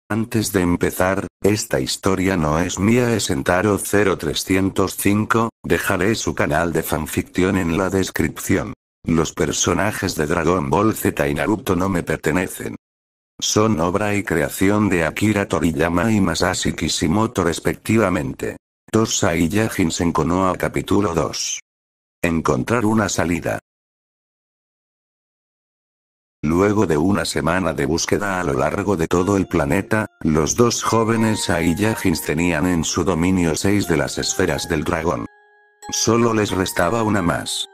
Antes de empezar, esta historia no es mía, es Entaro 0305, dejaré su canal de fanficción en la descripción. Los personajes de Dragon Ball Z y Naruto no me pertenecen. Son obra y creación de Akira Toriyama y Masashi Kishimoto respectivamente. Tosai Yajin Senkonoha capítulo 2. Encontrar una salida. Luego de una semana de búsqueda a lo largo de todo el planeta, los dos jóvenes Saiyajins tenían en su dominio 6 de las esferas del dragón. Solo les restaba una más.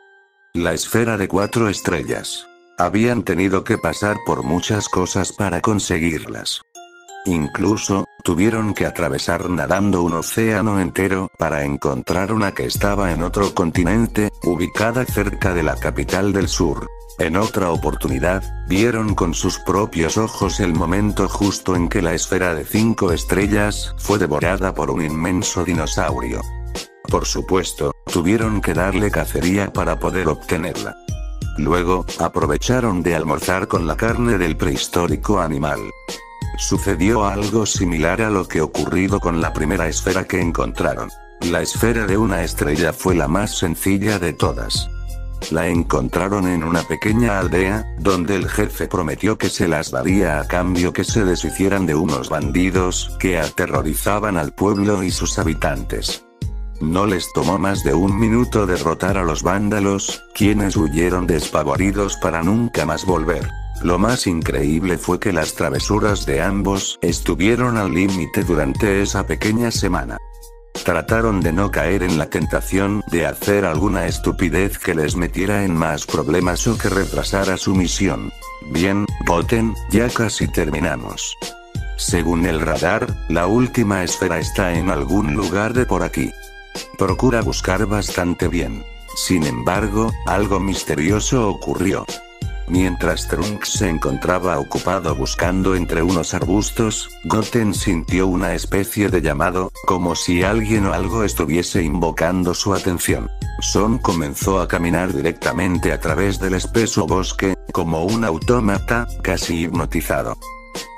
La esfera de 4 estrellas. Habían tenido que pasar por muchas cosas para conseguirlas. Incluso, tuvieron que atravesar nadando un océano entero para encontrar una que estaba en otro continente, ubicada cerca de la capital del sur. En otra oportunidad, vieron con sus propios ojos el momento justo en que la esfera de 5 estrellas fue devorada por un inmenso dinosaurio. Por supuesto, tuvieron que darle cacería para poder obtenerla. Luego, aprovecharon de almorzar con la carne del prehistórico animal. Sucedió algo similar a lo que ocurrido con la primera esfera que encontraron. La esfera de una estrella fue la más sencilla de todas. La encontraron en una pequeña aldea, donde el jefe prometió que se las daría a cambio que se deshicieran de unos bandidos que aterrorizaban al pueblo y sus habitantes. No les tomó más de un minuto derrotar a los vándalos, quienes huyeron despavoridos para nunca más volver. Lo más increíble fue que las travesuras de ambos estuvieron al límite durante esa pequeña semana. Trataron de no caer en la tentación de hacer alguna estupidez que les metiera en más problemas o que retrasara su misión. Bien, Goten, ya casi terminamos. Según el radar, la última esfera está en algún lugar de por aquí. Procura buscar bastante bien. Sin embargo, algo misterioso ocurrió. Mientras Trunks se encontraba ocupado buscando entre unos arbustos, Goten sintió una especie de llamado, como si alguien o algo estuviese invocando su atención. Son comenzó a caminar directamente a través del espeso bosque, como un autómata, casi hipnotizado.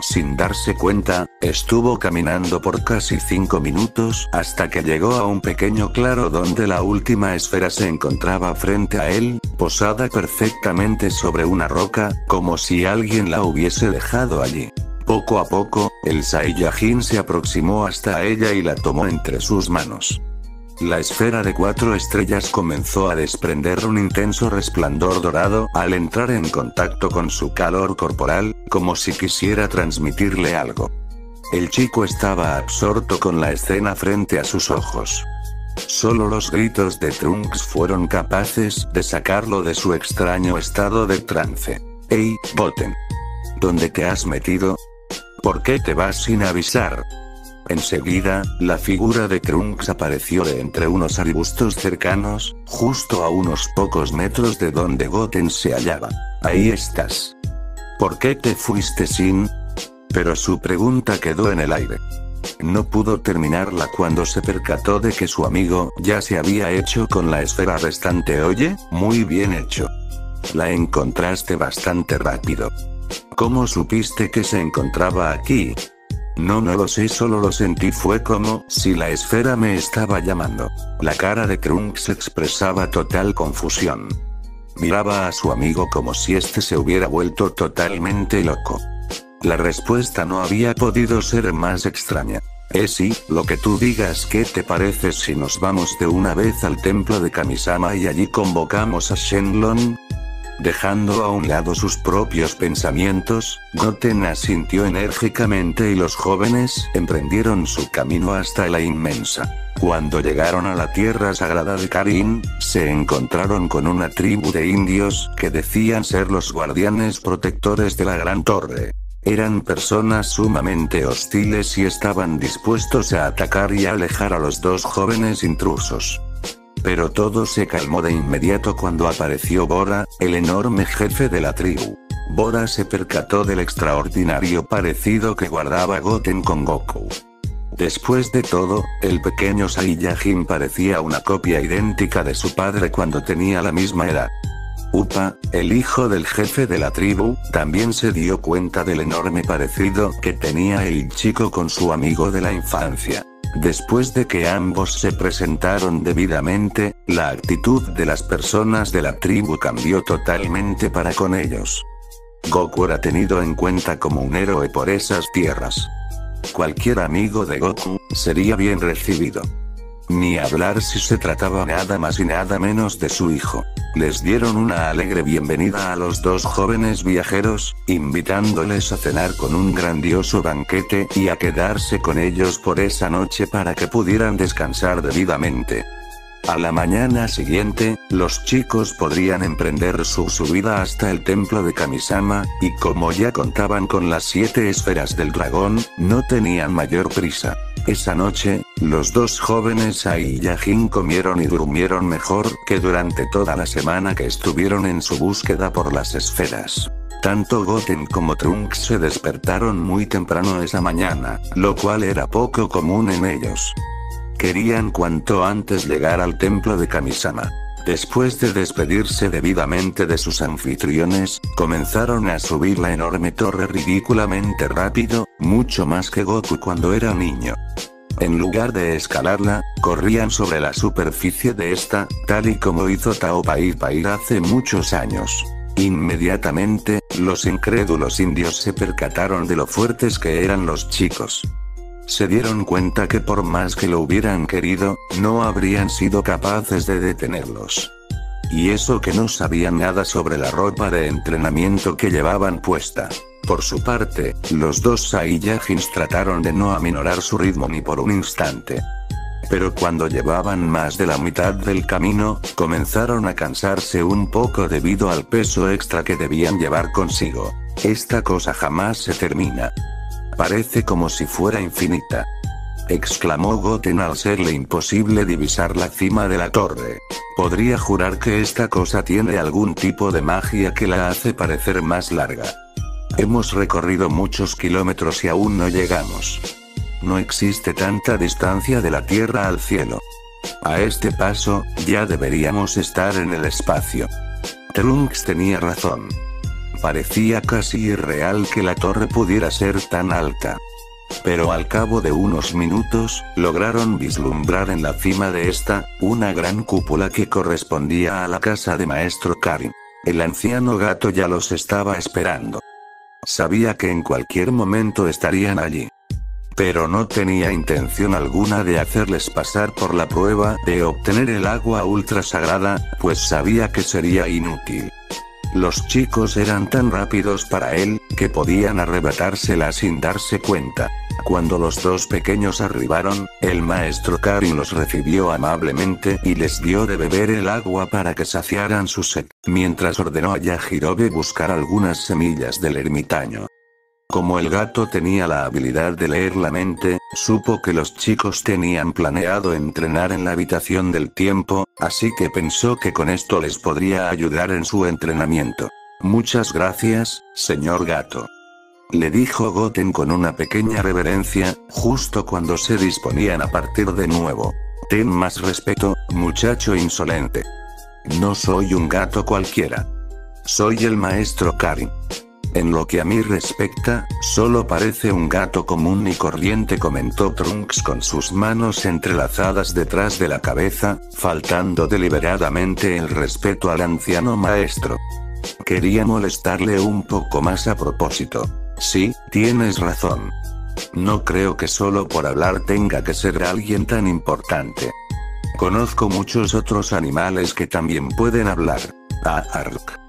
Sin darse cuenta, estuvo caminando por casi 5 minutos hasta que llegó a un pequeño claro donde la última esfera se encontraba frente a él, posada perfectamente sobre una roca, como si alguien la hubiese dejado allí. Poco a poco, el Saiyajin se aproximó hasta ella y la tomó entre sus manos. La esfera de 4 estrellas comenzó a desprender un intenso resplandor dorado al entrar en contacto con su calor corporal, como si quisiera transmitirle algo. El chico estaba absorto con la escena frente a sus ojos. Solo los gritos de Trunks fueron capaces de sacarlo de su extraño estado de trance. «Hey, Goten. ¿Dónde te has metido? ¿Por qué te vas sin avisar?» Enseguida, la figura de Trunks apareció de entre unos arbustos cercanos, justo a unos pocos metros de donde Goten se hallaba. «Ahí estás. ¿Por qué te fuiste sin...?» Pero su pregunta quedó en el aire. No pudo terminarla cuando se percató de que su amigo ya se había hecho con la esfera restante. «Oye, muy bien hecho. La encontraste bastante rápido. ¿Cómo supiste que se encontraba aquí?» No lo sé, solo lo sentí, fue como si la esfera me estaba llamando. La cara de Trunks expresaba total confusión. Miraba a su amigo como si este se hubiera vuelto totalmente loco. La respuesta no había podido ser más extraña. Sí, lo que tú digas. ¿Qué te parece si nos vamos de una vez al templo de Kamisama y allí convocamos a Shenlong? Dejando a un lado sus propios pensamientos, Goten asintió enérgicamente y los jóvenes emprendieron su camino hasta la inmensa. Cuando llegaron a la tierra sagrada de Karin, se encontraron con una tribu de indios que decían ser los guardianes protectores de la gran torre. Eran personas sumamente hostiles y estaban dispuestos a atacar y alejar a los dos jóvenes intrusos. Pero todo se calmó de inmediato cuando apareció Bora, el enorme jefe de la tribu. Bora se percató del extraordinario parecido que guardaba Goten con Goku. Después de todo, el pequeño Saiyajin parecía una copia idéntica de su padre cuando tenía la misma edad. Upa, el hijo del jefe de la tribu, también se dio cuenta del enorme parecido que tenía el chico con su amigo de la infancia. Después de que ambos se presentaron debidamente, la actitud de las personas de la tribu cambió totalmente para con ellos. Goku era tenido en cuenta como un héroe por esas tierras. Cualquier amigo de Goku sería bien recibido. Ni hablar si se trataba nada más y nada menos de su hijo. Les dieron una alegre bienvenida a los dos jóvenes viajeros, invitándoles a cenar con un grandioso banquete y a quedarse con ellos por esa noche para que pudieran descansar debidamente. A la mañana siguiente, los chicos podrían emprender su subida hasta el templo de Kamisama, y como ya contaban con las 7 esferas del dragón, no tenían mayor prisa. Esa noche, los dos jóvenes Ai y Yajin comieron y durmieron mejor que durante toda la semana que estuvieron en su búsqueda por las esferas. Tanto Goten como Trunks se despertaron muy temprano esa mañana, lo cual era poco común en ellos. Querían cuanto antes llegar al templo de Kamisama. Después de despedirse debidamente de sus anfitriones, comenzaron a subir la enorme torre ridículamente rápido, mucho más que Goku cuando era niño. En lugar de escalarla, corrían sobre la superficie de esta, tal y como hizo Tao Pai Pai hace muchos años. Inmediatamente, los incrédulos indios se percataron de lo fuertes que eran los chicos. Se dieron cuenta que por más que lo hubieran querido, no habrían sido capaces de detenerlos. Y eso que no sabían nada sobre la ropa de entrenamiento que llevaban puesta. Por su parte, los dos Saiyajins trataron de no aminorar su ritmo ni por un instante. Pero cuando llevaban más de la mitad del camino, comenzaron a cansarse un poco debido al peso extra que debían llevar consigo. Esta cosa jamás se termina. Parece como si fuera infinita. Exclamó Goten al serle imposible divisar la cima de la torre. Podría jurar que esta cosa tiene algún tipo de magia que la hace parecer más larga. Hemos recorrido muchos kilómetros y aún no llegamos. No existe tanta distancia de la Tierra al cielo. A este paso, ya deberíamos estar en el espacio. Trunks tenía razón. Parecía casi irreal que la torre pudiera ser tan alta. Pero al cabo de unos minutos, lograron vislumbrar en la cima de esta, una gran cúpula que correspondía a la casa de Maestro Karin. El anciano gato ya los estaba esperando. Sabía que en cualquier momento estarían allí. Pero no tenía intención alguna de hacerles pasar por la prueba de obtener el agua ultra sagrada, pues sabía que sería inútil. Los chicos eran tan rápidos para él, que podían arrebatársela sin darse cuenta. Cuando los dos pequeños arribaron, el maestro Karin los recibió amablemente y les dio de beber el agua para que saciaran su sed, mientras ordenó a Yajirobe buscar algunas semillas del ermitaño. Como el gato tenía la habilidad de leer la mente, supo que los chicos tenían planeado entrenar en la habitación del tiempo, así que pensó que con esto les podría ayudar en su entrenamiento. Muchas gracias, señor gato. Le dijo Goten con una pequeña reverencia, justo cuando se disponían a partir de nuevo. Ten más respeto, muchacho insolente. No soy un gato cualquiera. Soy el maestro Karin. En lo que a mí respecta, solo parece un gato común y corriente, comentó Trunks con sus manos entrelazadas detrás de la cabeza, faltando deliberadamente el respeto al anciano maestro. Quería molestarle un poco más a propósito. Sí, tienes razón. No creo que solo por hablar tenga que ser alguien tan importante. Conozco muchos otros animales que también pueden hablar. Ark.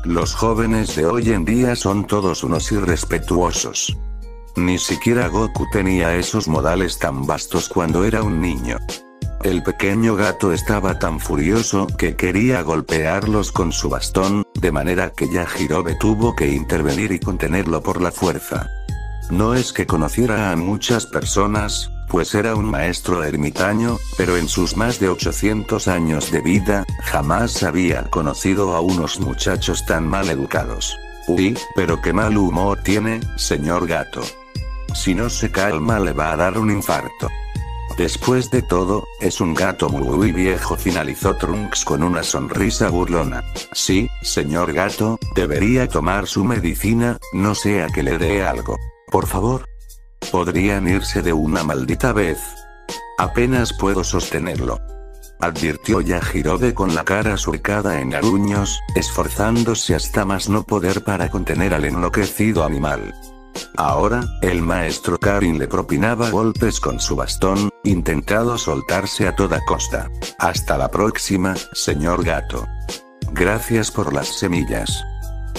Los jóvenes de hoy en día son todos unos irrespetuosos. Ni siquiera Goku tenía esos modales tan vastos cuando era un niño. El pequeño gato estaba tan furioso que quería golpearlos con su bastón, de manera que Yajirobe tuvo que intervenir y contenerlo por la fuerza. No es que conociera a muchas personas, pues era un maestro ermitaño, pero en sus más de 800 años de vida, jamás había conocido a unos muchachos tan mal educados. Uy, pero qué mal humor tiene, señor gato. Si no se calma le va a dar un infarto. Después de todo, es un gato muy viejo, finalizó Trunks con una sonrisa burlona. Sí, señor gato, debería tomar su medicina, no sea que le dé algo. Por favor. ¿Podrían irse de una maldita vez? Apenas puedo sostenerlo, advirtió Yajirobe con la cara surcada en aruños, esforzándose hasta más no poder para contener al enloquecido animal. Ahora, el maestro Karin le propinaba golpes con su bastón, intentando soltarse a toda costa. Hasta la próxima, señor gato. Gracias por las semillas.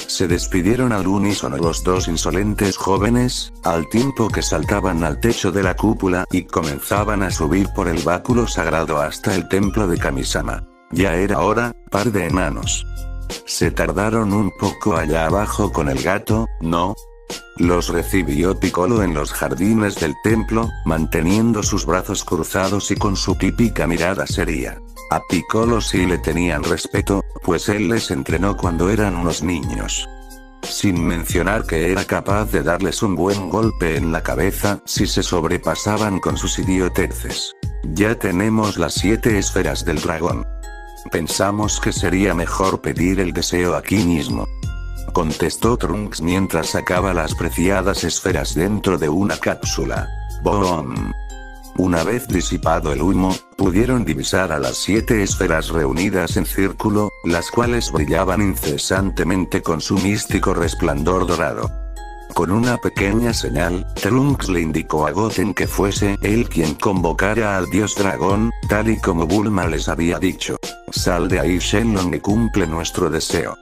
Se despidieron al unísono los dos insolentes jóvenes, al tiempo que saltaban al techo de la cúpula y comenzaban a subir por el báculo sagrado hasta el templo de Kamisama. Ya era hora, par de enanos. Se tardaron un poco allá abajo con el gato, ¿no? Los recibió Piccolo en los jardines del templo, manteniendo sus brazos cruzados y con su típica mirada seria. A Piccolo sí le tenían respeto, pues él les entrenó cuando eran unos niños. Sin mencionar que era capaz de darles un buen golpe en la cabeza si se sobrepasaban con sus idioteces. Ya tenemos las 7 esferas del dragón. Pensamos que sería mejor pedir el deseo aquí mismo, contestó Trunks mientras sacaba las preciadas esferas dentro de una cápsula. ¡Boom! Una vez disipado el humo, pudieron divisar a las 7 esferas reunidas en círculo, las cuales brillaban incesantemente con su místico resplandor dorado. Con una pequeña señal, Trunks le indicó a Goten que fuese él quien convocara al dios dragón, tal y como Bulma les había dicho. «Sal de ahí, Shenlong, y cumple nuestro deseo»,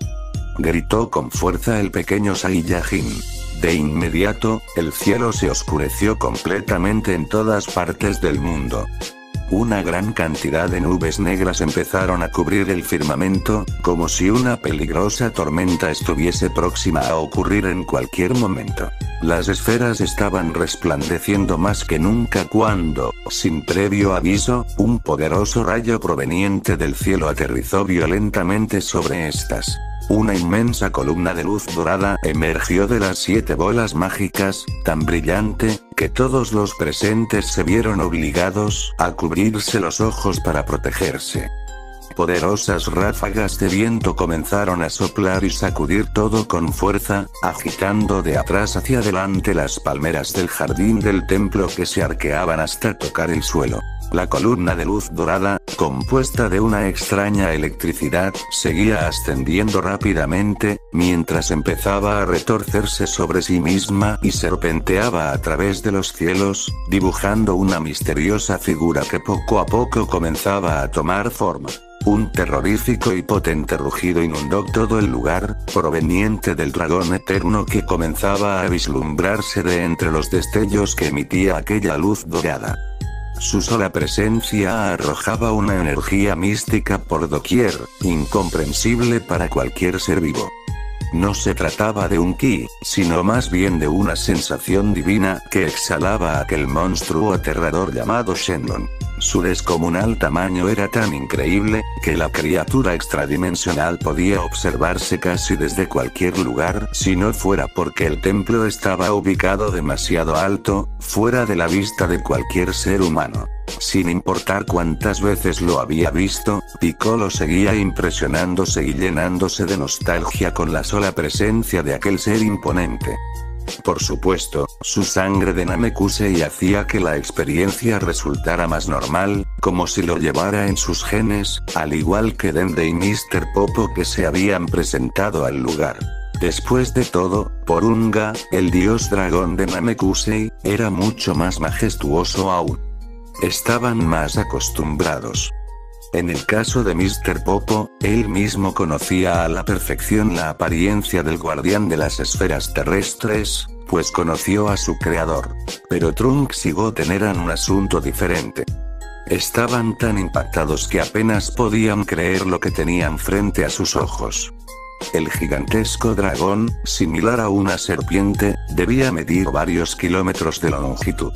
gritó con fuerza el pequeño Saiyajin. De inmediato, el cielo se oscureció completamente en todas partes del mundo. Una gran cantidad de nubes negras empezaron a cubrir el firmamento, como si una peligrosa tormenta estuviese próxima a ocurrir en cualquier momento. Las esferas estaban resplandeciendo más que nunca cuando, sin previo aviso, un poderoso rayo proveniente del cielo aterrizó violentamente sobre estas. Una inmensa columna de luz dorada emergió de las 7 bolas mágicas, tan brillante, que todos los presentes se vieron obligados a cubrirse los ojos para protegerse. Poderosas ráfagas de viento comenzaron a soplar y sacudir todo con fuerza, agitando de atrás hacia adelante las palmeras del jardín del templo que se arqueaban hasta tocar el suelo. La columna de luz dorada, compuesta de una extraña electricidad, seguía ascendiendo rápidamente, mientras empezaba a retorcerse sobre sí misma y serpenteaba a través de los cielos, dibujando una misteriosa figura que poco a poco comenzaba a tomar forma. Un terrorífico y potente rugido inundó todo el lugar, proveniente del dragón eterno que comenzaba a vislumbrarse de entre los destellos que emitía aquella luz dorada. Su sola presencia arrojaba una energía mística por doquier, incomprensible para cualquier ser vivo. No se trataba de un ki, sino más bien de una sensación divina que exhalaba aquel monstruo aterrador llamado Shenlong. Su descomunal tamaño era tan increíble, que la criatura extradimensional podía observarse casi desde cualquier lugar si no fuera porque el templo estaba ubicado demasiado alto, fuera de la vista de cualquier ser humano. Sin importar cuántas veces lo había visto, Piccolo seguía impresionándose y llenándose de nostalgia con la sola presencia de aquel ser imponente. Por supuesto, su sangre de Namekusei hacía que la experiencia resultara más normal, como si lo llevara en sus genes, al igual que Dende y Mr. Popo que se habían presentado al lugar. Después de todo, Porunga, el dios dragón de Namekusei, era mucho más majestuoso aún. Estaban más acostumbrados. En el caso de Mr. Popo, él mismo conocía a la perfección la apariencia del guardián de las esferas terrestres, pues conoció a su creador. Pero Trunks y Goten eran un asunto diferente. Estaban tan impactados que apenas podían creer lo que tenían frente a sus ojos. El gigantesco dragón, similar a una serpiente, debía medir varios kilómetros de longitud.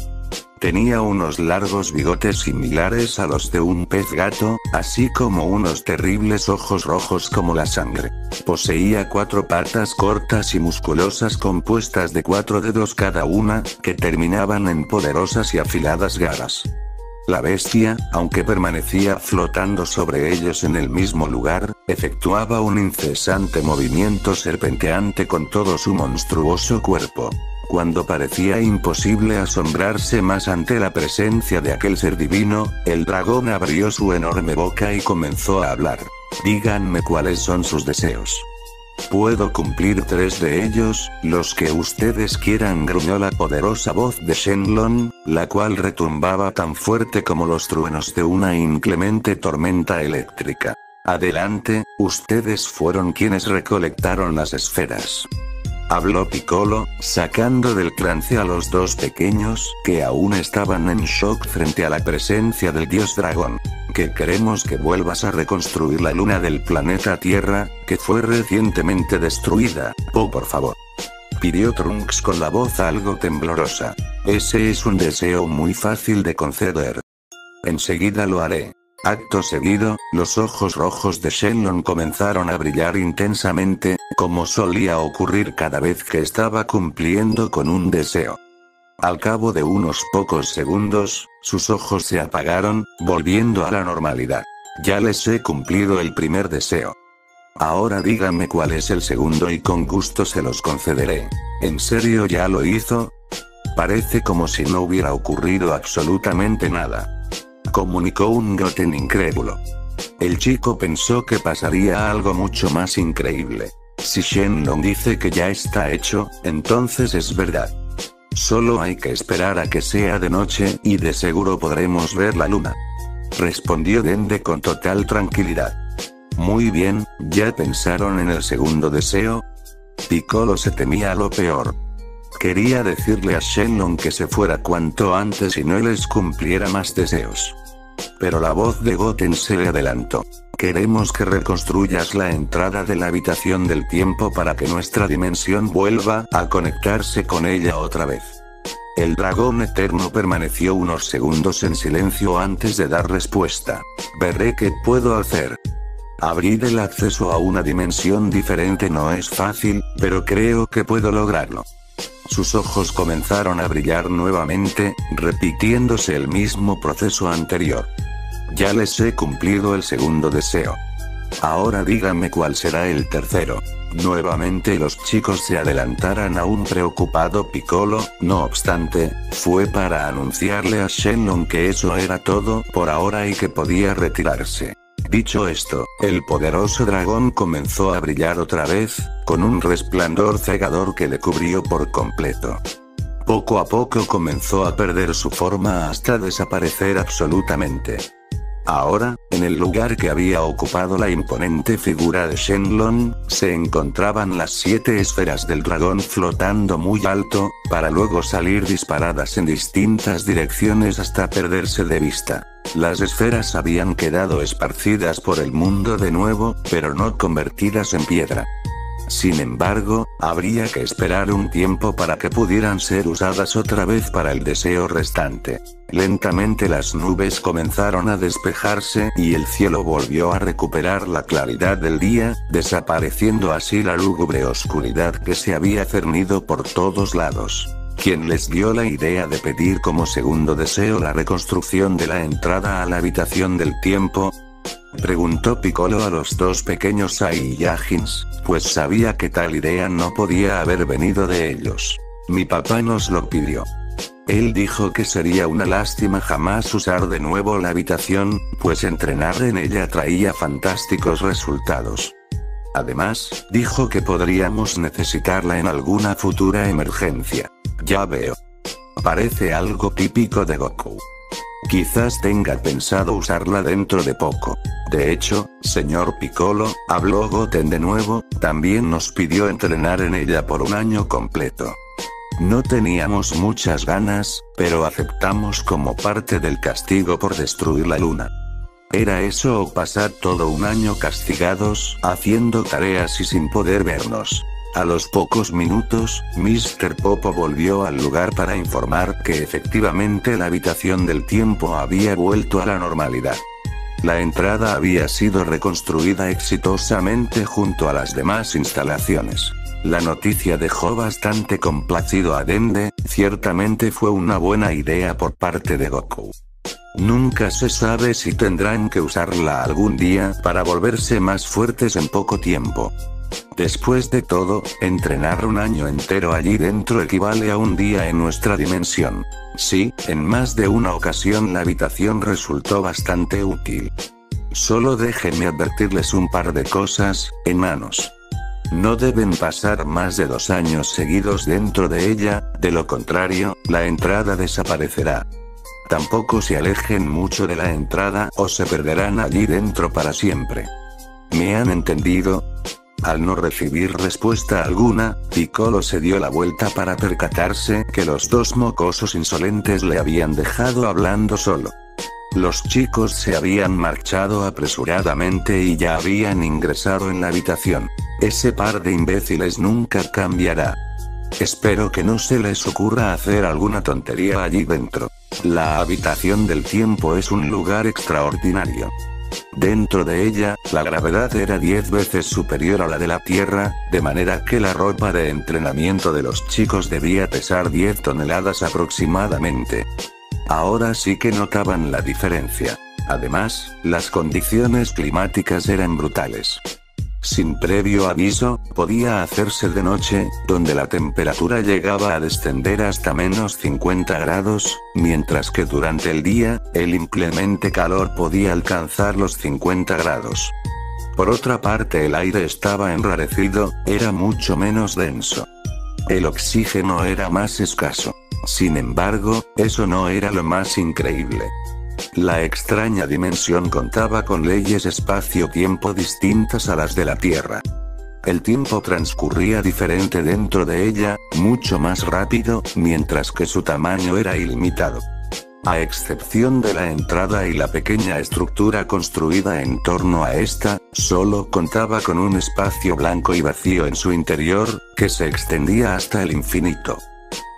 Tenía unos largos bigotes similares a los de un pez gato, así como unos terribles ojos rojos como la sangre. Poseía 4 patas cortas y musculosas compuestas de 4 dedos cada una, que terminaban en poderosas y afiladas garras. La bestia, aunque permanecía flotando sobre ellos en el mismo lugar, efectuaba un incesante movimiento serpenteante con todo su monstruoso cuerpo. Cuando parecía imposible asombrarse más ante la presencia de aquel ser divino, el dragón abrió su enorme boca y comenzó a hablar. Díganme cuáles son sus deseos. Puedo cumplir 3 de ellos, los que ustedes quieran, gruñó la poderosa voz de Shenlong, la cual retumbaba tan fuerte como los truenos de una inclemente tormenta eléctrica. Adelante, ustedes fueron quienes recolectaron las esferas. Habló Piccolo, sacando del trance a los 2 pequeños, que aún estaban en shock frente a la presencia del dios dragón. Que queremos que vuelvas a reconstruir la luna del planeta Tierra, que fue recientemente destruida, por favor. Pidió Trunks con la voz algo temblorosa. Ese es un deseo muy fácil de conceder. Enseguida lo haré. Acto seguido, los ojos rojos de Shenlong comenzaron a brillar intensamente, como solía ocurrir cada vez que estaba cumpliendo con un deseo. Al cabo de unos pocos segundos, sus ojos se apagaron, volviendo a la normalidad. Ya les he cumplido el primer deseo. Ahora díganme cuál es el segundo y con gusto se los concederé. ¿En serio ya lo hizo? Parece como si no hubiera ocurrido absolutamente nada. Comunicó un Goten incrédulo. El chico pensó que pasaría algo mucho más increíble. Si Shenlong dice que ya está hecho, entonces es verdad. Solo hay que esperar a que sea de noche, y de seguro podremos ver la luna. Respondió Dende con total tranquilidad. Muy bien, ¿ya pensaron en el segundo deseo? Piccolo se temía lo peor. Quería decirle a Shenlong que se fuera cuanto antes y no les cumpliera más deseos. Pero la voz de Goten se le adelantó. Queremos que reconstruyas la entrada de la habitación del tiempo para que nuestra dimensión vuelva a conectarse con ella otra vez. El dragón eterno permaneció unos segundos en silencio antes de dar respuesta. Veré qué puedo hacer. Abrir el acceso a una dimensión diferente no es fácil, pero creo que puedo lograrlo. Sus ojos comenzaron a brillar nuevamente, repitiéndose el mismo proceso anterior. Ya les he cumplido el segundo deseo. Ahora díganme cuál será el tercero. Nuevamente los chicos se adelantaron a un preocupado Piccolo, no obstante, fue para anunciarle a Shenlong que eso era todo por ahora y que podía retirarse. Dicho esto, el poderoso dragón comenzó a brillar otra vez, con un resplandor cegador que le cubrió por completo. Poco a poco comenzó a perder su forma hasta desaparecer absolutamente. Ahora, en el lugar que había ocupado la imponente figura de Shenlong, se encontraban las 7 esferas del dragón flotando muy alto, para luego salir disparadas en distintas direcciones hasta perderse de vista. Las esferas habían quedado esparcidas por el mundo de nuevo, pero no convertidas en piedra. Sin embargo, habría que esperar un tiempo para que pudieran ser usadas otra vez para el deseo restante. Lentamente las nubes comenzaron a despejarse y el cielo volvió a recuperar la claridad del día, desapareciendo así la lúgubre oscuridad que se había cernido por todos lados. ¿Quién les dio la idea de pedir como segundo deseo la reconstrucción de la entrada a la habitación del tiempo? Preguntó Piccolo a los 2 pequeños Saiyajins, pues sabía que tal idea no podía haber venido de ellos. Mi papá nos lo pidió. Él dijo que sería una lástima jamás usar de nuevo la habitación, pues entrenar en ella traía fantásticos resultados. Además, dijo que podríamos necesitarla en alguna futura emergencia. Ya veo. Parece algo típico de Goku. Quizás tenga pensado usarla dentro de poco. De hecho, señor Piccolo, habló Goten de nuevo, también nos pidió entrenar en ella por un año completo. No teníamos muchas ganas, pero aceptamos como parte del castigo por destruir la luna. ¿Era eso o pasar todo un año castigados, haciendo tareas y sin poder vernos? A los pocos minutos, Mr. Popo volvió al lugar para informar que efectivamente la habitación del tiempo había vuelto a la normalidad. La entrada había sido reconstruida exitosamente junto a las demás instalaciones. La noticia dejó bastante complacido a Dende, ciertamente fue una buena idea por parte de Goku. Nunca se sabe si tendrán que usarla algún día para volverse más fuertes en poco tiempo. Después de todo, entrenar un año entero allí dentro equivale a un día en nuestra dimensión. Sí, en más de una ocasión la habitación resultó bastante útil. Solo déjenme advertirles un par de cosas, enanos. No deben pasar más de 2 años seguidos dentro de ella, de lo contrario, la entrada desaparecerá. Tampoco se alejen mucho de la entrada o se perderán allí dentro para siempre. ¿Me han entendido? Al no recibir respuesta alguna, Piccolo se dio la vuelta para percatarse que los dos mocosos insolentes le habían dejado hablando solo. Los chicos se habían marchado apresuradamente y ya habían ingresado en la habitación. Ese par de imbéciles nunca cambiará. Espero que no se les ocurra hacer alguna tontería allí dentro. La habitación del tiempo es un lugar extraordinario. Dentro de ella, la gravedad era 10 veces superior a la de la Tierra, de manera que la ropa de entrenamiento de los chicos debía pesar 10 toneladas aproximadamente. Ahora sí que notaban la diferencia. Además, las condiciones climáticas eran brutales. Sin previo aviso, podía hacerse de noche, donde la temperatura llegaba a descender hasta menos 50 grados, mientras que durante el día, el inclemente calor podía alcanzar los 50 grados. Por otra parte, el aire estaba enrarecido, era mucho menos denso. El oxígeno era más escaso. Sin embargo, eso no era lo más increíble. La extraña dimensión contaba con leyes espacio-tiempo distintas a las de la Tierra. El tiempo transcurría diferente dentro de ella, mucho más rápido, mientras que su tamaño era ilimitado. A excepción de la entrada y la pequeña estructura construida en torno a esta, solo contaba con un espacio blanco y vacío en su interior, que se extendía hasta el infinito.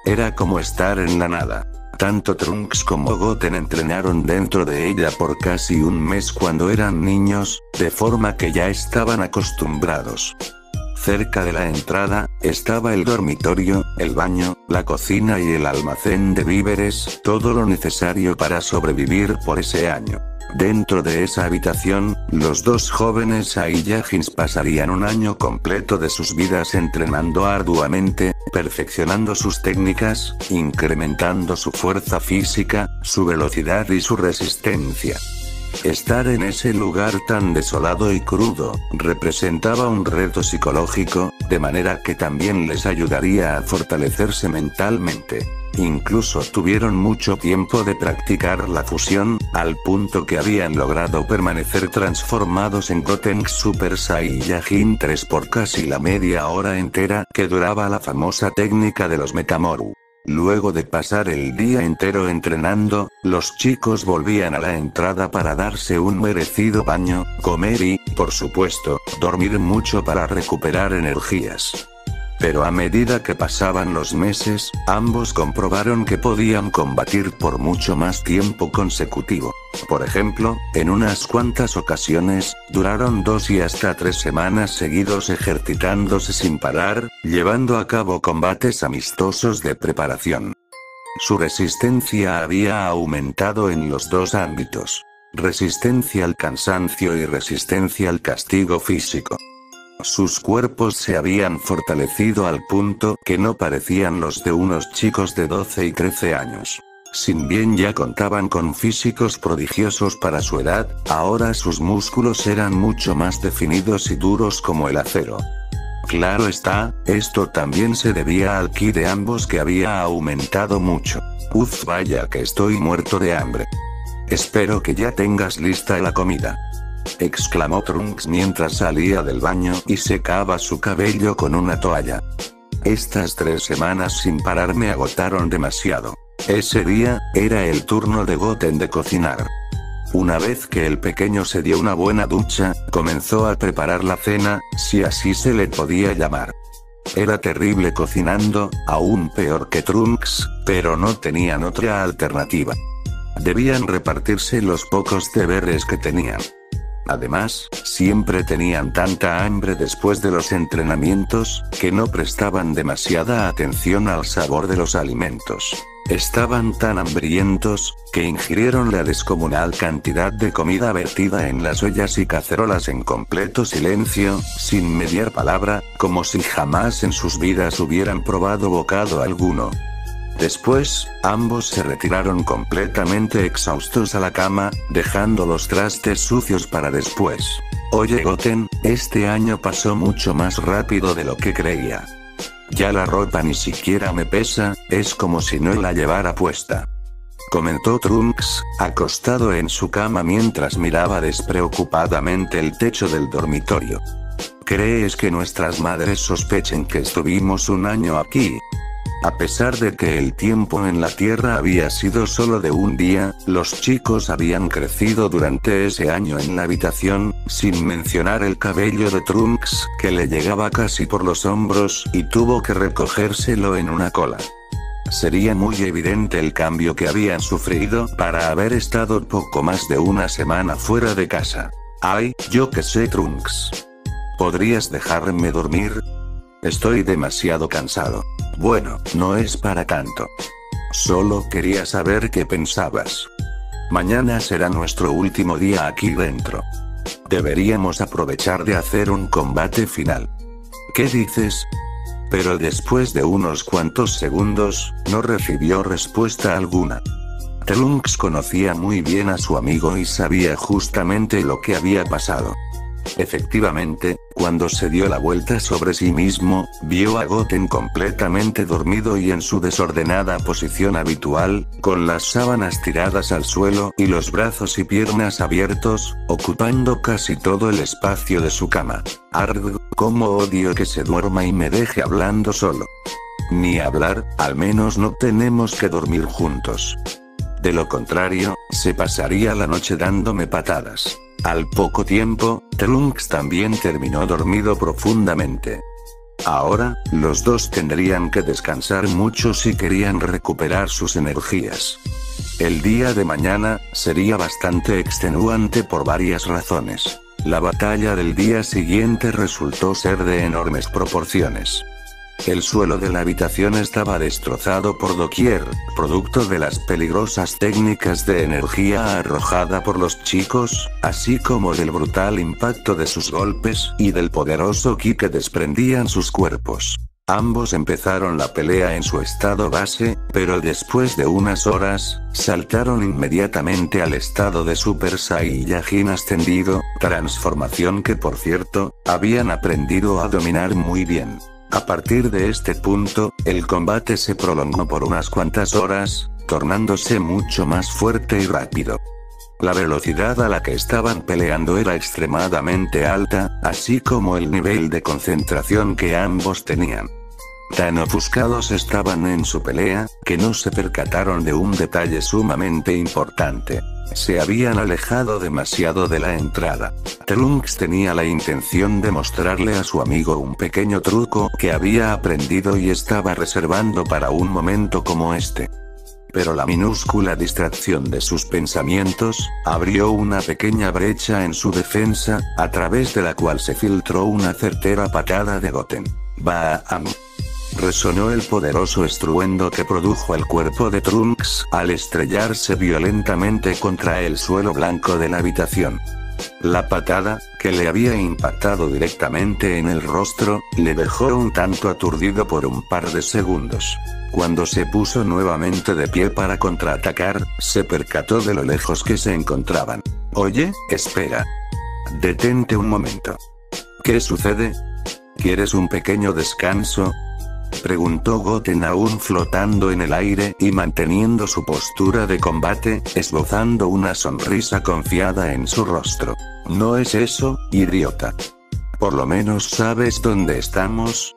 Era como estar en la nada. Tanto Trunks como Goten entrenaron dentro de ella por casi un mes cuando eran niños, de forma que ya estaban acostumbrados. Cerca de la entrada, estaba el dormitorio, el baño, la cocina y el almacén de víveres, todo lo necesario para sobrevivir por ese año. Dentro de esa habitación, los dos jóvenes Saiyajins pasarían un año completo de sus vidas entrenando arduamente, perfeccionando sus técnicas, incrementando su fuerza física, su velocidad y su resistencia. Estar en ese lugar tan desolado y crudo, representaba un reto psicológico, de manera que también les ayudaría a fortalecerse mentalmente. Incluso tuvieron mucho tiempo de practicar la fusión, al punto que habían logrado permanecer transformados en Gotenks Super Saiyajin 3 por casi la media hora entera que duraba la famosa técnica de los Metamoru. Luego de pasar el día entero entrenando, los chicos volvían a la entrada para darse un merecido baño, comer y, por supuesto, dormir mucho para recuperar energías. Pero a medida que pasaban los meses, ambos comprobaron que podían combatir por mucho más tiempo consecutivo. Por ejemplo, en unas cuantas ocasiones, duraron 2 y hasta 3 semanas seguidos ejercitándose sin parar, llevando a cabo combates amistosos de preparación. Su resistencia había aumentado en los dos ámbitos: resistencia al cansancio y resistencia al castigo físico. Sus cuerpos se habían fortalecido al punto que no parecían los de unos chicos de 12 y 13 años. Si bien ya contaban con físicos prodigiosos para su edad, ahora sus músculos eran mucho más definidos y duros como el acero. Claro está, esto también se debía al ki de ambos que había aumentado mucho. Uf, vaya que estoy muerto de hambre. Espero que ya tengas lista la comida, exclamó Trunks mientras salía del baño y secaba su cabello con una toalla. Estas 3 semanas sin parar me agotaron demasiado. Ese día, era el turno de Goten de cocinar. Una vez que el pequeño se dio una buena ducha, comenzó a preparar la cena, si así se le podía llamar. Era terrible cocinando, aún peor que Trunks, pero no tenían otra alternativa. Debían repartirse los pocos deberes que tenían. Además, siempre tenían tanta hambre después de los entrenamientos, que no prestaban demasiada atención al sabor de los alimentos. Estaban tan hambrientos, que ingirieron la descomunal cantidad de comida vertida en las ollas y cacerolas en completo silencio, sin mediar palabra, como si jamás en sus vidas hubieran probado bocado alguno. Después, ambos se retiraron completamente exhaustos a la cama, dejando los trastes sucios para después. Oye Goten, este año pasó mucho más rápido de lo que creía. Ya la ropa ni siquiera me pesa, es como si no la llevara puesta. Comentó Trunks, acostado en su cama mientras miraba despreocupadamente el techo del dormitorio. ¿Crees que nuestras madres sospechen que estuvimos un año aquí? A pesar de que el tiempo en la Tierra había sido solo de un día, los chicos habían crecido durante ese año en la habitación, sin mencionar el cabello de Trunks, que le llegaba casi por los hombros, y tuvo que recogérselo en una cola. Sería muy evidente el cambio que habían sufrido para haber estado poco más de una semana fuera de casa. Ay, yo que sé Trunks. ¿Podrías dejarme dormir? Estoy demasiado cansado. Bueno, no es para tanto. Solo quería saber qué pensabas. Mañana será nuestro último día aquí dentro. Deberíamos aprovechar de hacer un combate final. ¿Qué dices? Pero después de unos cuantos segundos, no recibió respuesta alguna. Trunks conocía muy bien a su amigo y sabía justamente lo que había pasado. Efectivamente, cuando se dio la vuelta sobre sí mismo, vio a Goten completamente dormido y en su desordenada posición habitual, con las sábanas tiradas al suelo y los brazos y piernas abiertos, ocupando casi todo el espacio de su cama. Arg, cómo odio que se duerma y me deje hablando solo. Ni hablar, al menos no tenemos que dormir juntos. De lo contrario, se pasaría la noche dándome patadas. Al poco tiempo, Trunks también terminó dormido profundamente. Ahora, los dos tendrían que descansar mucho si querían recuperar sus energías. El día de mañana sería bastante extenuante por varias razones. La batalla del día siguiente resultó ser de enormes proporciones. El suelo de la habitación estaba destrozado por doquier, producto de las peligrosas técnicas de energía arrojada por los chicos, así como del brutal impacto de sus golpes y del poderoso ki que desprendían sus cuerpos. Ambos empezaron la pelea en su estado base, pero después de unas horas, saltaron inmediatamente al estado de Super Saiyajin ascendido, transformación que por cierto, habían aprendido a dominar muy bien. A partir de este punto, el combate se prolongó por unas cuantas horas, tornándose mucho más fuerte y rápido. La velocidad a la que estaban peleando era extremadamente alta, así como el nivel de concentración que ambos tenían. Tan ofuscados estaban en su pelea, que no se percataron de un detalle sumamente importante. Se habían alejado demasiado de la entrada. Trunks tenía la intención de mostrarle a su amigo un pequeño truco que había aprendido y estaba reservando para un momento como este. Pero la minúscula distracción de sus pensamientos, abrió una pequeña brecha en su defensa, a través de la cual se filtró una certera patada de Goten. ¡Bam! Resonó el poderoso estruendo que produjo el cuerpo de Trunks al estrellarse violentamente contra el suelo blanco de la habitación. La patada, que le había impactado directamente en el rostro, le dejó un tanto aturdido por un par de segundos. Cuando se puso nuevamente de pie para contraatacar, se percató de lo lejos que se encontraban. Oye, espera. Detente un momento. ¿Qué sucede? ¿Quieres un pequeño descanso? Preguntó Goten aún flotando en el aire y manteniendo su postura de combate, esbozando una sonrisa confiada en su rostro. ¿No es eso, idiota? ¿Por lo menos sabes dónde estamos?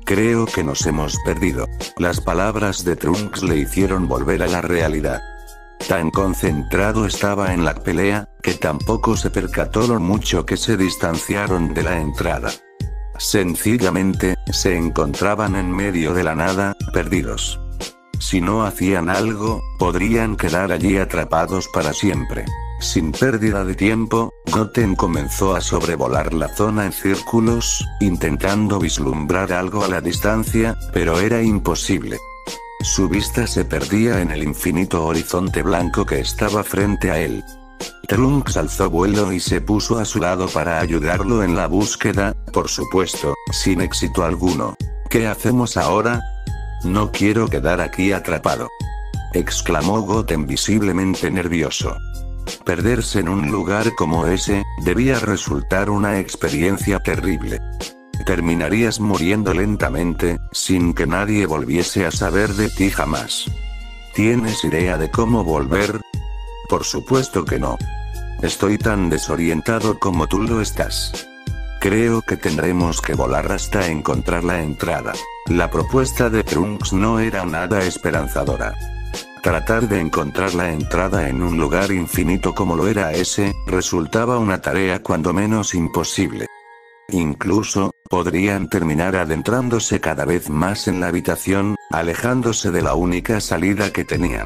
Creo que nos hemos perdido. Las palabras de Trunks le hicieron volver a la realidad. Tan concentrado estaba en la pelea, que tampoco se percató lo mucho que se distanciaron de la entrada. Sencillamente, se encontraban en medio de la nada, perdidos. Si no hacían algo, podrían quedar allí atrapados para siempre. Sin pérdida de tiempo, Goten comenzó a sobrevolar la zona en círculos, intentando vislumbrar algo a la distancia, pero era imposible. Su vista se perdía en el infinito horizonte blanco que estaba frente a él. Trunks alzó vuelo y se puso a su lado para ayudarlo en la búsqueda, por supuesto, sin éxito alguno. ¿Qué hacemos ahora? No quiero quedar aquí atrapado, exclamó Goten visiblemente nervioso. Perderse en un lugar como ese, debía resultar una experiencia terrible. Terminarías muriendo lentamente, sin que nadie volviese a saber de ti jamás. ¿Tienes idea de cómo volver? Por supuesto que no. Estoy tan desorientado como tú lo estás. Creo que tendremos que volar hasta encontrar la entrada. La propuesta de Trunks no era nada esperanzadora. Tratar de encontrar la entrada en un lugar infinito como lo era ese, resultaba una tarea cuando menos imposible. Incluso, podrían terminar adentrándose cada vez más en la habitación, alejándose de la única salida que tenían.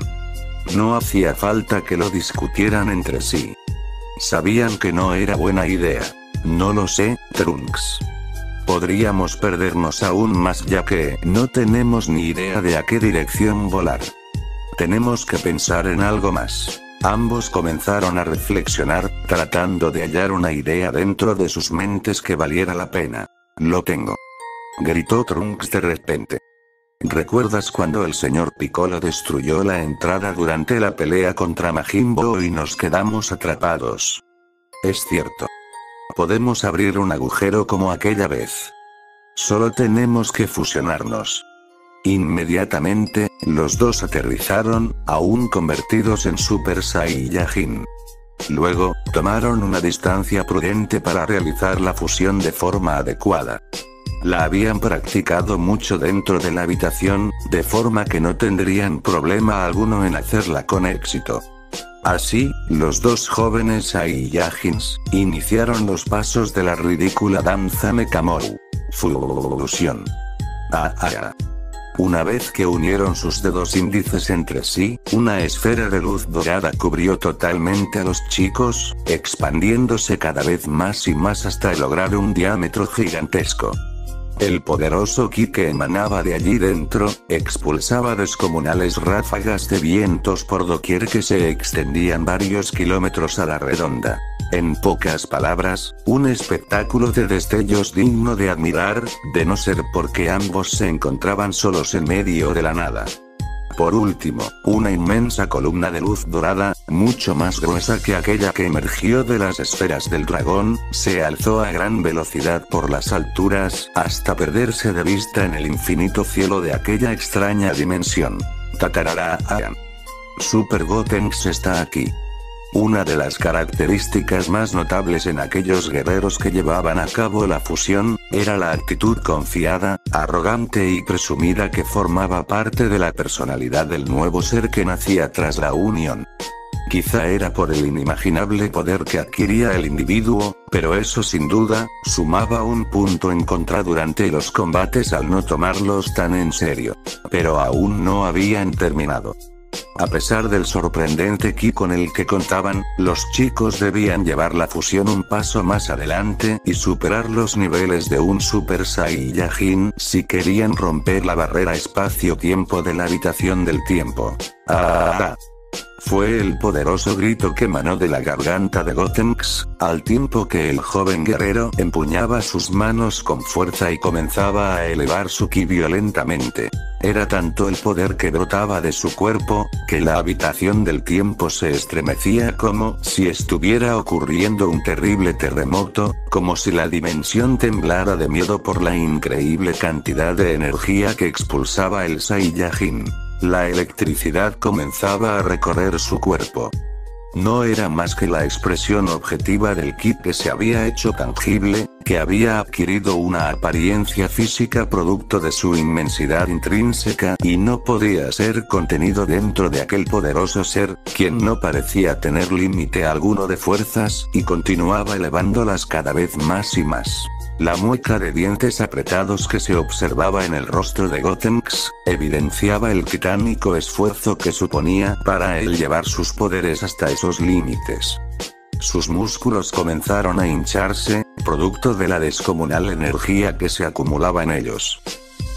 No hacía falta que lo discutieran entre sí. Sabían que no era buena idea. No lo sé, Trunks. Podríamos perdernos aún más ya que no tenemos ni idea de a qué dirección volar. Tenemos que pensar en algo más. Ambos comenzaron a reflexionar, tratando de hallar una idea dentro de sus mentes que valiera la pena. Lo tengo, gritó Trunks de repente. ¿Recuerdas cuando el señor Piccolo destruyó la entrada durante la pelea contra Majin Buu y nos quedamos atrapados? Es cierto. Podemos abrir un agujero como aquella vez. Solo tenemos que fusionarnos. Inmediatamente, los dos aterrizaron, aún convertidos en Super Saiyajin. Luego, tomaron una distancia prudente para realizar la fusión de forma adecuada. La habían practicado mucho dentro de la habitación, de forma que no tendrían problema alguno en hacerla con éxito. Así, los dos jóvenes Saiyajins iniciaron los pasos de la ridícula danza Mekamoru. Fusión. Una vez que unieron sus dedos índices entre sí, una esfera de luz dorada cubrió totalmente a los chicos, expandiéndose cada vez más y más hasta lograr un diámetro gigantesco. El poderoso ki que emanaba de allí dentro, expulsaba descomunales ráfagas de vientos por doquier que se extendían varios kilómetros a la redonda. En pocas palabras, un espectáculo de destellos digno de admirar, de no ser porque ambos se encontraban solos en medio de la nada. Por último, una inmensa columna de luz dorada, mucho más gruesa que aquella que emergió de las esferas del dragón, se alzó a gran velocidad por las alturas, hasta perderse de vista en el infinito cielo de aquella extraña dimensión. Super Gotenks está aquí. Una de las características más notables en aquellos guerreros que llevaban a cabo la fusión, era la actitud confiada, arrogante y presumida que formaba parte de la personalidad del nuevo ser que nacía tras la unión. Quizá era por el inimaginable poder que adquiría el individuo, pero eso sin duda, sumaba un punto en contra durante los combates al no tomarlos tan en serio. Pero aún no habían terminado. A pesar del sorprendente ki con el que contaban, los chicos debían llevar la fusión un paso más adelante y superar los niveles de un Super Saiyajin si querían romper la barrera espacio-tiempo de la habitación del tiempo. Fue el poderoso grito que emanó de la garganta de Gotenks, al tiempo que el joven guerrero empuñaba sus manos con fuerza y comenzaba a elevar su ki violentamente. Era tanto el poder que brotaba de su cuerpo, que la habitación del tiempo se estremecía como si estuviera ocurriendo un terrible terremoto, como si la dimensión temblara de miedo por la increíble cantidad de energía que expulsaba el Saiyajin. La electricidad comenzaba a recorrer su cuerpo. No era más que la expresión objetiva del ki que se había hecho tangible, que había adquirido una apariencia física producto de su inmensidad intrínseca y no podía ser contenido dentro de aquel poderoso ser, quien no parecía tener límite alguno de fuerzas y continuaba elevándolas cada vez más y más. La mueca de dientes apretados que se observaba en el rostro de Gotenks, evidenciaba el titánico esfuerzo que suponía para él llevar sus poderes hasta esos límites. Sus músculos comenzaron a hincharse, producto de la descomunal energía que se acumulaba en ellos.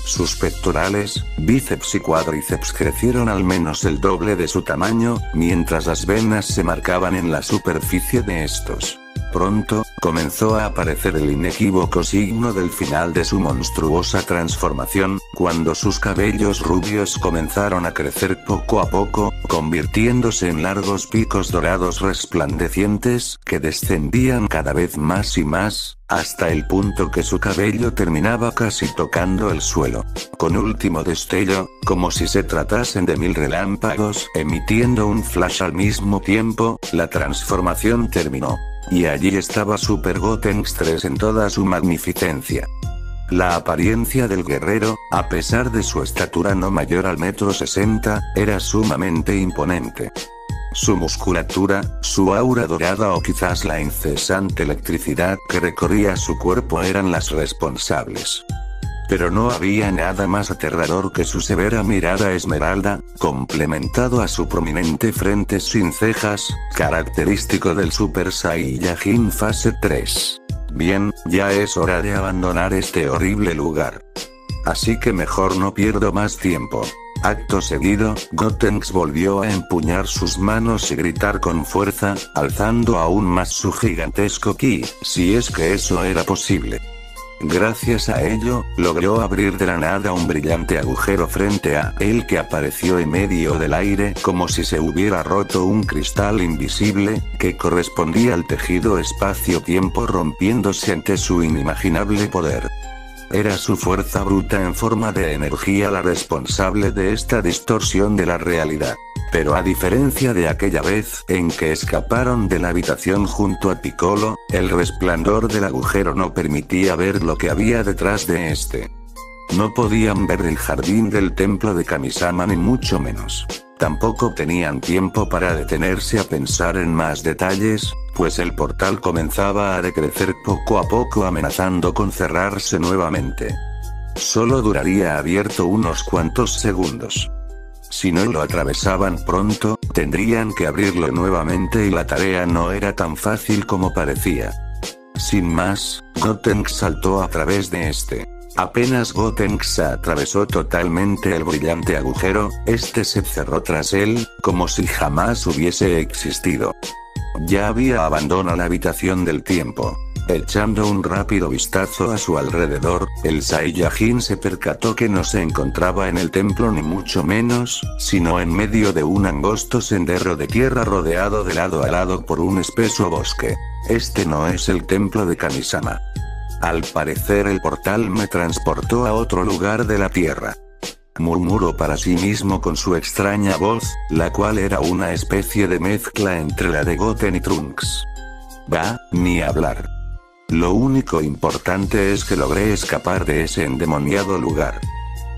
Sus pectorales, bíceps y cuádriceps crecieron al menos el doble de su tamaño, mientras las venas se marcaban en la superficie de estos. Pronto, comenzó a aparecer el inequívoco signo del final de su monstruosa transformación, cuando sus cabellos rubios comenzaron a crecer poco a poco, convirtiéndose en largos picos dorados resplandecientes, que descendían cada vez más y más, hasta el punto que su cabello terminaba casi tocando el suelo. Con último destello, como si se tratasen de 1000 relámpagos emitiendo un flash al mismo tiempo, la transformación terminó. Y allí estaba Super Gotenks 3 en toda su magnificencia. La apariencia del guerrero, a pesar de su estatura no mayor al 1,60 m, era sumamente imponente. Su musculatura, su aura dorada o quizás la incesante electricidad que recorría su cuerpo eran las responsables. Pero no había nada más aterrador que su severa mirada esmeralda, complementado a su prominente frente sin cejas, característico del Super Saiyajin fase 3. Bien, ya es hora de abandonar este horrible lugar. Así que mejor no pierdo más tiempo. Acto seguido, Gotenks volvió a empuñar sus manos y gritar con fuerza, alzando aún más su gigantesco ki, si es que eso era posible. Gracias a ello, logró abrir de la nada un brillante agujero frente a él que apareció en medio del aire como si se hubiera roto un cristal invisible, que correspondía al tejido espacio-tiempo rompiéndose ante su inimaginable poder. Era su fuerza bruta en forma de energía la responsable de esta distorsión de la realidad. Pero a diferencia de aquella vez en que escaparon de la habitación junto a Piccolo, el resplandor del agujero no permitía ver lo que había detrás de este. No podían ver el jardín del templo de Kamisama ni mucho menos. Tampoco tenían tiempo para detenerse a pensar en más detalles, pues el portal comenzaba a decrecer poco a poco amenazando con cerrarse nuevamente. Solo duraría abierto unos cuantos segundos. Si no lo atravesaban pronto, tendrían que abrirlo nuevamente y la tarea no era tan fácil como parecía. Sin más, Gotenks saltó a través de este. Apenas Gotenks atravesó totalmente el brillante agujero, este se cerró tras él, como si jamás hubiese existido. Ya había abandonado la habitación del tiempo. Echando un rápido vistazo a su alrededor, el Saiyajin se percató que no se encontraba en el templo ni mucho menos, sino en medio de un angosto sendero de tierra rodeado de lado a lado por un espeso bosque. Este no es el templo de Kamisama. Al parecer el portal me transportó a otro lugar de la tierra. Murmuró para sí mismo con su extraña voz, la cual era una especie de mezcla entre la de Goten y Trunks. Bah, ni hablar. Lo único importante es que logré escapar de ese endemoniado lugar.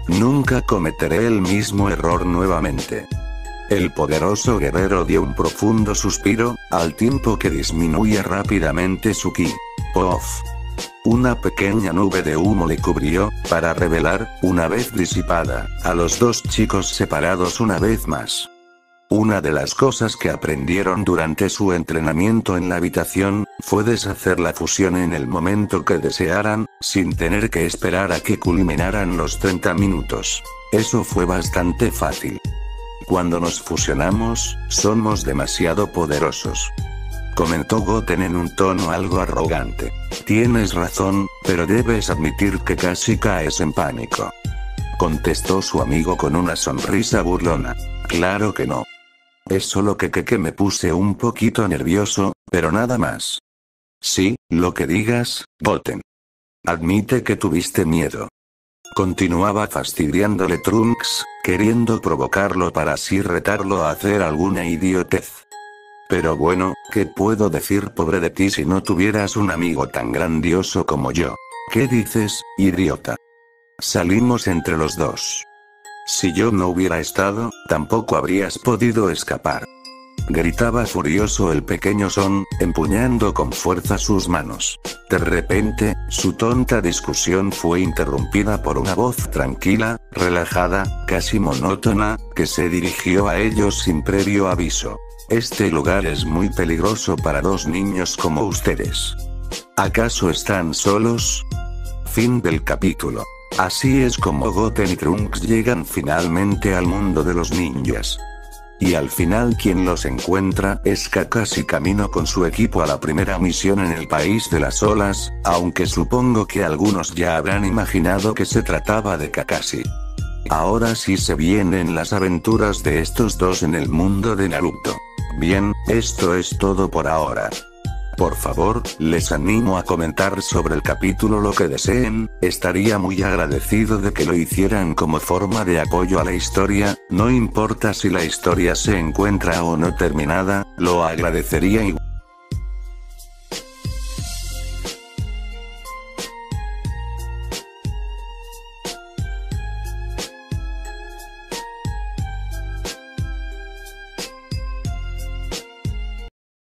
Nunca cometeré el mismo error nuevamente. El poderoso guerrero dio un profundo suspiro, al tiempo que disminuía rápidamente su ki. ¡Pof! Una pequeña nube de humo le cubrió, para revelar, una vez disipada, a los dos chicos separados una vez más. Una de las cosas que aprendieron durante su entrenamiento en la habitación, fue deshacer la fusión en el momento que desearan, sin tener que esperar a que culminaran los 30 minutos. Eso fue bastante fácil. Cuando nos fusionamos, somos demasiado poderosos. Comentó Goten en un tono algo arrogante. Tienes razón, pero debes admitir que casi caes en pánico. Contestó su amigo con una sonrisa burlona. Claro que no. Es solo que me puse un poquito nervioso, pero nada más. Sí, lo que digas, Goten. Admite que tuviste miedo. Continuaba fastidiándole Trunks, queriendo provocarlo para así retarlo a hacer alguna idiotez. Pero bueno, ¿qué puedo decir pobre de ti si no tuvieras un amigo tan grandioso como yo? ¿Qué dices, idiota? Salimos entre los dos. Si yo no hubiera estado, tampoco habrías podido escapar. Gritaba furioso el pequeño Son, empuñando con fuerza sus manos. De repente, su tonta discusión fue interrumpida por una voz tranquila, relajada, casi monótona, que se dirigió a ellos sin previo aviso. Este lugar es muy peligroso para dos niños como ustedes. ¿Acaso están solos? Fin del capítulo. Así es como Goten y Trunks llegan finalmente al mundo de los ninjas. Y al final quien los encuentra es Kakashi camino con su equipo a la primera misión en el país de las olas, aunque supongo que algunos ya habrán imaginado que se trataba de Kakashi. Ahora sí se vienen las aventuras de estos dos en el mundo de Naruto. Bien, esto es todo por ahora. Por favor, les animo a comentar sobre el capítulo lo que deseen, estaría muy agradecido de que lo hicieran como forma de apoyo a la historia, no importa si la historia se encuentra o no terminada, lo agradecería igual.